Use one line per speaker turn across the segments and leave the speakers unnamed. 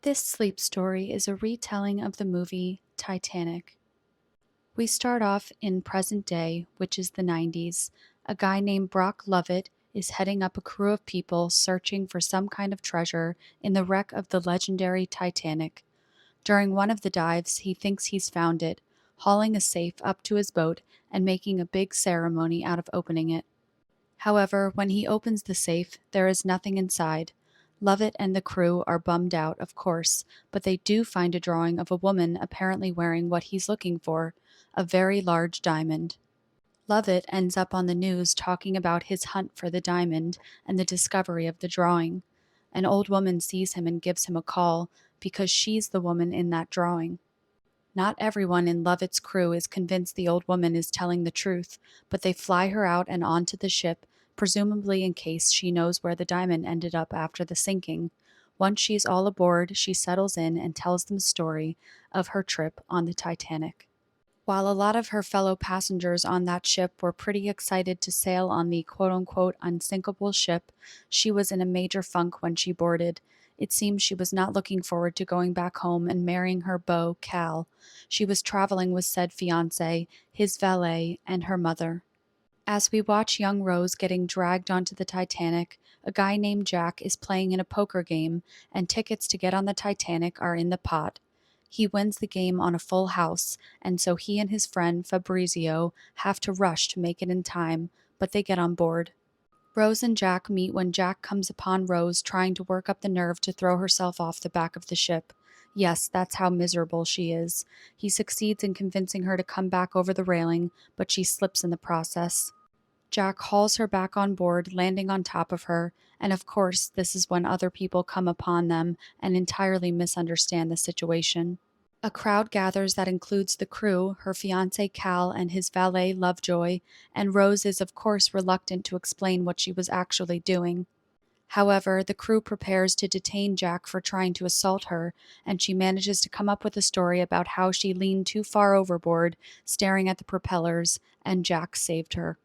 This sleep story is a retelling of the movie Titanic. We start off in present day, which is the 90s. A guy named Brock Lovett is heading up a crew of people searching for some kind of treasure in the wreck of the legendary Titanic. During one of the dives, he thinks he's found it, hauling a safe up to his boat and making a big ceremony out of opening it. However, when he opens the safe, there is nothing inside. Lovett and the crew are bummed out, of course, but they do find a drawing of a woman apparently wearing what he's looking for, a very large diamond. Lovett ends up on the news talking about his hunt for the diamond and the discovery of the drawing. An old woman sees him and gives him a call because she's the woman in that drawing. Not everyone in Lovett's crew is convinced the old woman is telling the truth, but they fly her out and onto the ship, presumably in case she knows where the diamond ended up after the sinking. Once she's all aboard, she settles in and tells them the story of her trip on the Titanic. While a lot of her fellow passengers on that ship were pretty excited to sail on the quote unquote unsinkable ship, she was in a major funk when she boarded. It seems she was not looking forward to going back home and marrying her beau, Cal. She was traveling with said fiancé, his valet, and her mother. As we watch young Rose getting dragged onto the Titanic, a guy named Jack is playing in a poker game, and tickets to get on the Titanic are in the pot. He wins the game on a full house, and so he and his friend Fabrizio have to rush to make it in time, but they get on board. Rose and Jack meet when Jack comes upon Rose trying to work up the nerve to throw herself off the back of the ship. Yes, that's how miserable she is. He succeeds in convincing her to come back over the railing, but she slips in the process. Jack hauls her back on board, landing on top of her, and of course, this is when other people come upon them and entirely misunderstand the situation. A crowd gathers that includes the crew, her fiancé Cal and his valet Lovejoy, and Rose is of course reluctant to explain what she was actually doing. However, the crew prepares to detain Jack for trying to assault her, and she manages to come up with a story about how she leaned too far overboard, staring at the propellers, and Jack saved her.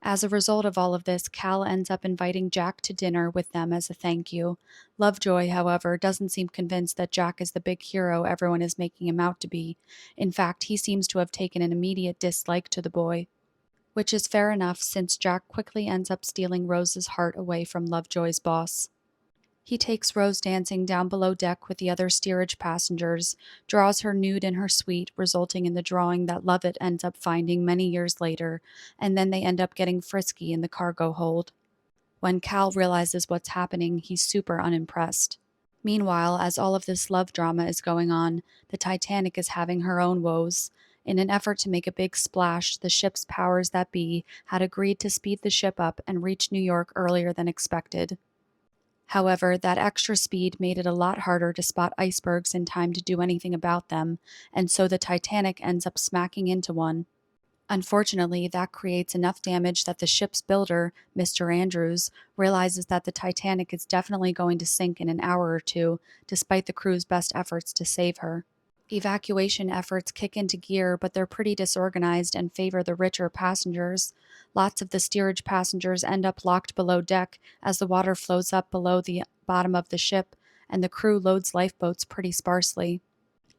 As a result of all of this, Cal ends up inviting Jack to dinner with them as a thank you. Lovejoy, however, doesn't seem convinced that Jack is the big hero everyone is making him out to be. In fact, he seems to have taken an immediate dislike to the boy. Which is fair enough since Jack quickly ends up stealing Rose's heart away from Lovejoy's boss. He takes Rose dancing down below deck with the other steerage passengers, draws her nude in her suite, resulting in the drawing that Lovett ends up finding many years later, and then they end up getting frisky in the cargo hold. When Cal realizes what's happening, he's super unimpressed. Meanwhile, as all of this love drama is going on, the Titanic is having her own woes. In an effort to make a big splash, the ship's powers that be had agreed to speed the ship up and reach New York earlier than expected. However, that extra speed made it a lot harder to spot icebergs in time to do anything about them, and so the Titanic ends up smacking into one. Unfortunately, that creates enough damage that the ship's builder, Mr. Andrews, realizes that the Titanic is definitely going to sink in an hour or two, despite the crew's best efforts to save her. Evacuation efforts kick into gear, but they're pretty disorganized and favor the richer passengers. Lots of the steerage passengers end up locked below deck as the water flows up below the bottom of the ship, and the crew loads lifeboats pretty sparsely.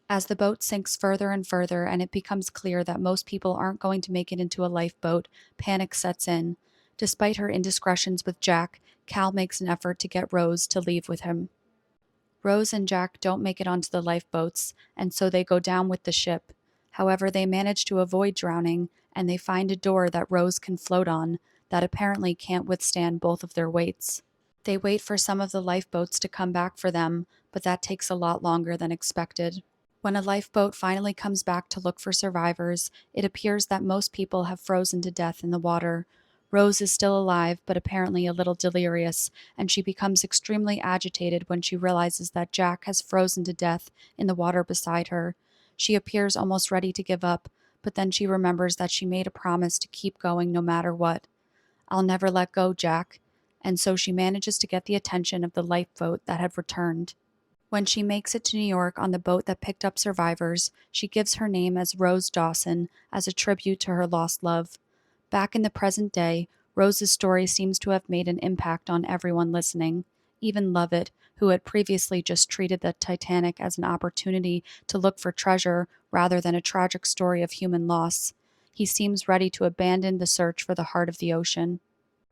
As the boat sinks further and further and it becomes clear that most people aren't going to make it into a lifeboat, panic sets in. Despite her indiscretions with Jack, Cal makes an effort to get Rose to leave with him. Rose and Jack don't make it onto the lifeboats, and so they go down with the ship. However, they manage to avoid drowning, and they find a door that Rose can float on that apparently can't withstand both of their weights. They wait for some of the lifeboats to come back for them, but that takes a lot longer than expected. When a lifeboat finally comes back to look for survivors, it appears that most people have frozen to death in the water. Rose is still alive, but apparently a little delirious, and she becomes extremely agitated when she realizes that Jack has frozen to death in the water beside her. She appears almost ready to give up, but then she remembers that she made a promise to keep going no matter what. "I'll never let go, Jack," and so she manages to get the attention of the lifeboat that had returned. When she makes it to New York on the boat that picked up survivors, she gives her name as Rose Dawson as a tribute to her lost love. Back in the present day, Rose's story seems to have made an impact on everyone listening, even Lovett, who had previously just treated the Titanic as an opportunity to look for treasure rather than a tragic story of human loss. He seems ready to abandon the search for the heart of the ocean.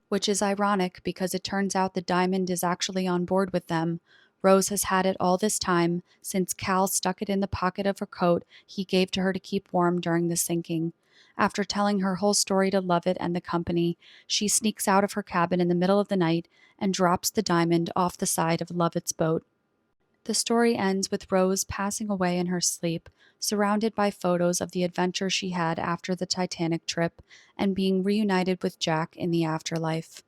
Which is ironic because it turns out the diamond is actually on board with them. Rose has had it all this time, since Cal stuck it in the pocket of her coat he gave to her to keep warm during the sinking. After telling her whole story to Lovett and the company, she sneaks out of her cabin in the middle of the night and drops the diamond off the side of Lovett's boat. The story ends with Rose passing away in her sleep, surrounded by photos of the adventure she had after the Titanic trip and being reunited with Jack in the afterlife.